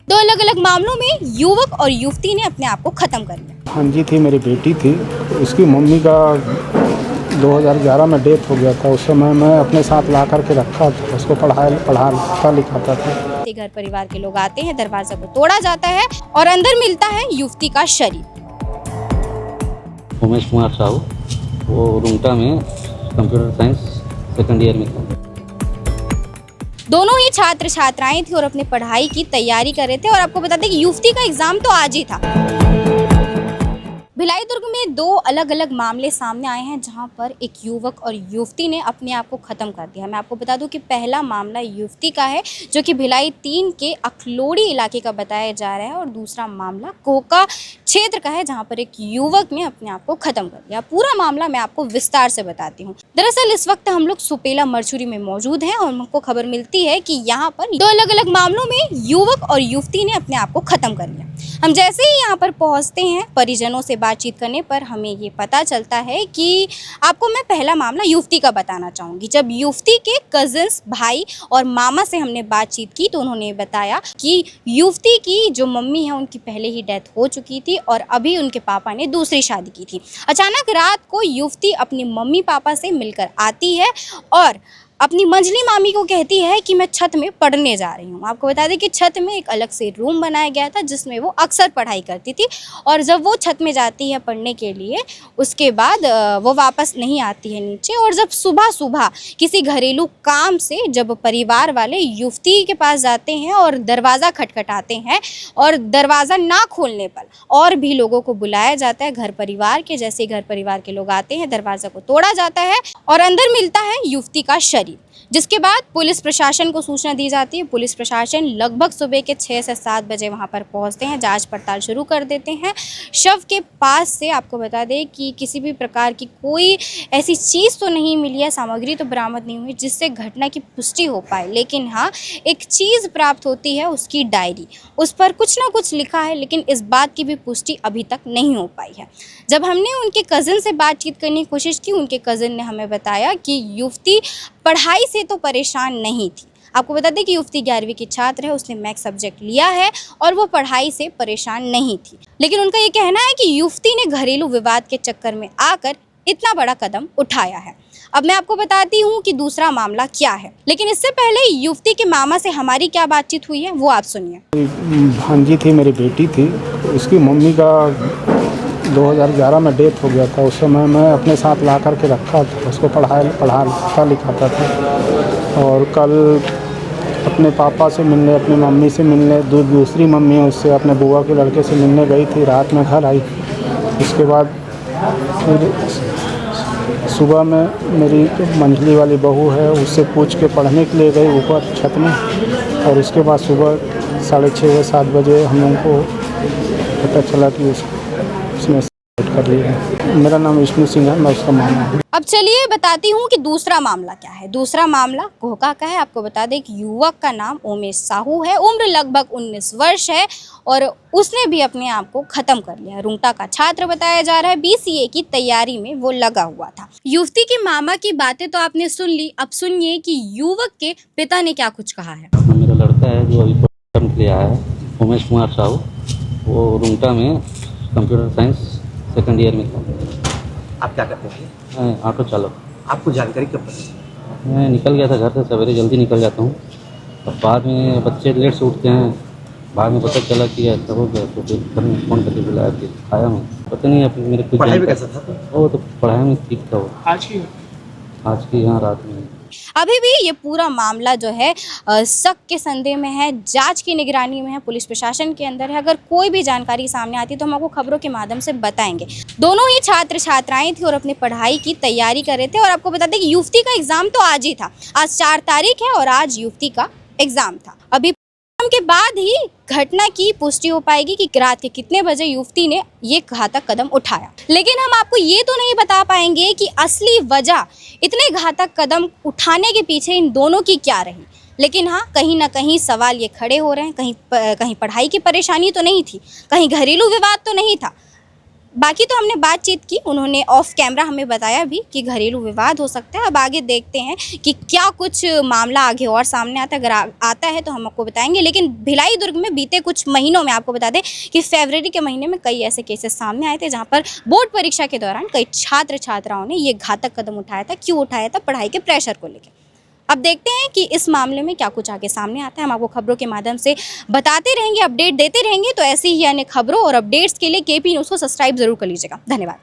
दो अलग अलग मामलों में युवक और युवती ने अपने आप को खत्म कर लिया। हाँ जी थी, मेरी बेटी थी। उसकी मम्मी का 2011 में डेथ हो गया था। उस समय मैं अपने साथ ला कर के रखा था, उसको पढ़ा लिखाता था। घर परिवार के लोग आते हैं, दरवाजा को तोड़ा जाता है और अंदर मिलता है युवती का शरीर। उमेश कुमार साहू, वो रुंगटा में कंप्यूटर साइंस सेकंड ईयर में था। दोनों ही छात्र छात्राएं थी और अपने पढ़ाई की तैयारी कर रहे थे। और आपको बता दें कि युवती का एग्जाम तो आज ही था। भिलाई दुर्ग में दो अलग अलग मामले सामने आए हैं जहां पर एक युवक और युवती ने अपने आप को खत्म कर दिया। मैं आपको बता दूं कि पहला मामला युवती का है जो कि भिलाई 3 के अखलोड़ी इलाके का बताया जा रहा है और दूसरा मामला कोका क्षेत्र का है जहां पर एक युवक ने अपने आप को खत्म कर दिया। पूरा मामला मैं आपको विस्तार से बताती हूँ। दरअसल इस वक्त हम लोग सुपेला मरचुरी में मौजूद हैं और हमको खबर मिलती है कि यहाँ पर दो अलग अलग मामलों में युवक और युवती ने अपने आप को खत्म कर लिया। हम जैसे ही यहाँ पर पहुँचते हैं, परिजनों से बातचीत करने पर हमें ये पता चलता है कि आपको मैं पहला मामला युवती का बताना चाहूँगी। जब युवती के कजिन्स, भाई और मामा से हमने बातचीत की तो उन्होंने बताया कि युवती की जो मम्मी है उनकी पहले ही डेथ हो चुकी थी और अभी उनके पापा ने दूसरी शादी की थी। अचानक रात को युवती अपनी मम्मी पापा से मिलकर आती है और अपनी मंझली मामी को कहती है कि मैं छत में पढ़ने जा रही हूँ। आपको बता दें कि छत में एक अलग से रूम बनाया गया था जिसमें वो अक्सर पढ़ाई करती थी और जब वो छत में जाती है पढ़ने के लिए, उसके बाद वो वापस नहीं आती है नीचे। और जब सुबह सुबह किसी घरेलू काम से जब परिवार वाले युवती के पास जाते हैं और दरवाज़ा खटखटाते हैं और दरवाज़ा ना खोलने पर और भी लोगों को बुलाया जाता है घर परिवार के। जैसे घर परिवार के लोग आते हैं, दरवाज़ा को तोड़ा जाता है और अंदर मिलता है युवती का शरीर, जिसके बाद पुलिस प्रशासन को सूचना दी जाती है। पुलिस प्रशासन लगभग सुबह के 6 से 7 बजे वहां पर पहुंचते हैं, जांच पड़ताल शुरू कर देते हैं। शव के पास से आपको बता दें कि किसी भी प्रकार की कोई ऐसी चीज़ तो नहीं मिली है, सामग्री तो बरामद नहीं हुई जिससे घटना की पुष्टि हो पाए। लेकिन हाँ, एक चीज़ प्राप्त होती है, उसकी डायरी। उस पर कुछ ना कुछ लिखा है, लेकिन इस बात की भी पुष्टि अभी तक नहीं हो पाई है। जब हमने उनके कज़न से बातचीत करने की कोशिश की, उनके कज़न ने हमें बताया कि युवती पढ़ाई से तो परेशान नहीं थी। आपको बता दें कि युवती 11वीं की छात्र है, उसने मैथ सब्जेक्ट लिया है और वो पढ़ाई से परेशान नहीं थी। लेकिन उनका ये कहना है कि युवती ने घरेलू विवाद के चक्कर में आकर इतना बड़ा कदम उठाया है। अब मैं आपको बताती हूँ कि दूसरा मामला क्या है, लेकिन इससे पहले युवती के मामा से हमारी क्या बातचीत हुई है वो आप सुनिए। भांजी थी, मेरी बेटी थी। उसकी मम्मी का 2011 में डेथ हो गया था। उस समय मैं अपने साथ ला कर के रखा था, उसको पढ़ा लिखाता था। और कल अपने पापा से मिलने, अपनी मम्मी से मिलने, दूसरी मम्मी है उससे, अपने बुआ के लड़के से मिलने गई थी। रात में घर आई। उसके बाद फिर सुबह में मेरी मंझली वाली बहू है, उससे पूछ के पढ़ने के लिए गई ऊपर छत में। और उसके बाद सुबह 6:30 या 7 बजे हम लोगों को पता चला कि उसने कर लिया। मेरा नाम विष्णु सिंह है, मैं उसका मामा हूँ। अब चलिए बताती हूँ कि दूसरा मामला क्या है। दूसरा मामला कोका का है। आपको बता दें कि युवक का नाम उमेश साहू है, उम्र लगभग 19 वर्ष है और उसने भी अपने आप को खत्म कर लिया। रुंगटा का छात्र बताया जा रहा है, BCA की तैयारी में वो लगा हुआ था। युवती के मामा की बातें तो आपने सुन ली, अब सुनिए कि युवक के पिता ने क्या कुछ कहा है। मेरा लड़का है जो अभी पढ़ने के लिए आया है, उमेश कुमार साहू, वो रुंगटा में कंप्यूटर साइंस सेकंड ईयर में था। आप क्या करते थे? मैं ऑटो चालक। आपको जानकारी कब पड़ी? मैं निकल गया था घर से, सवेरे जल्दी निकल जाता हूँ। अब बाद में बच्चे लेट से उठते हैं, बाद में पता चला कि ऐसा हो गया तो फिर घर में फ़ोन करके बुलाया, फिर आया मैं। पता नहीं है मेरे कुछ पढ़ाई में कैसा था? वो तो पढ़ाई में ठीक था। वो आज की यहाँ रात में अभी भी ये पूरा मामला जो है शक के संदेह में है, जांच की निगरानी में है, पुलिस प्रशासन के अंदर है। अगर कोई भी जानकारी सामने आती है तो हम आपको खबरों के माध्यम से बताएंगे। दोनों ही छात्र छात्राएं थी और अपनी पढ़ाई की तैयारी कर रहे थे। और आपको बता दें कि युवती का एग्जाम तो आज ही था, आज 4 तारीख है और आज युवती का एग्जाम था। अभी के बाद ही घटना की पुष्टि हो पाएगी कि रात के कितने बजे युवती ने ये घातक कदम उठाया। लेकिन हम आपको ये तो नहीं बता पाएंगे कि असली वजह इतने घातक कदम उठाने के पीछे इन दोनों की क्या रही। लेकिन हाँ, कहीं ना कहीं सवाल ये खड़े हो रहे हैं, कहीं पढ़ाई की परेशानी तो नहीं थी, कहीं घरेलू विवाद तो नहीं था। बाकी तो हमने बातचीत की, उन्होंने ऑफ कैमरा हमें बताया भी कि घरेलू विवाद हो सकता है। अब आगे देखते हैं कि क्या कुछ मामला आगे और सामने आता है। अगर आता है तो हम आपको बताएंगे। लेकिन भिलाई दुर्ग में बीते कुछ महीनों में आपको बता दें कि फरवरी के महीने में कई ऐसे केसेस सामने आए थे जहाँ पर बोर्ड परीक्षा के दौरान कई छात्र छात्राओं ने ये घातक कदम उठाया था। क्यों उठाया था? पढ़ाई के प्रेशर को लेकर। अब देखते हैं कि इस मामले में क्या कुछ आगे सामने आता है। हम आपको खबरों के माध्यम से बताते रहेंगे, अपडेट देते रहेंगे। तो ऐसी ही अन्य खबरों और अपडेट्स के लिए केपी न्यूज़ को सब्सक्राइब जरूर कर लीजिएगा। धन्यवाद।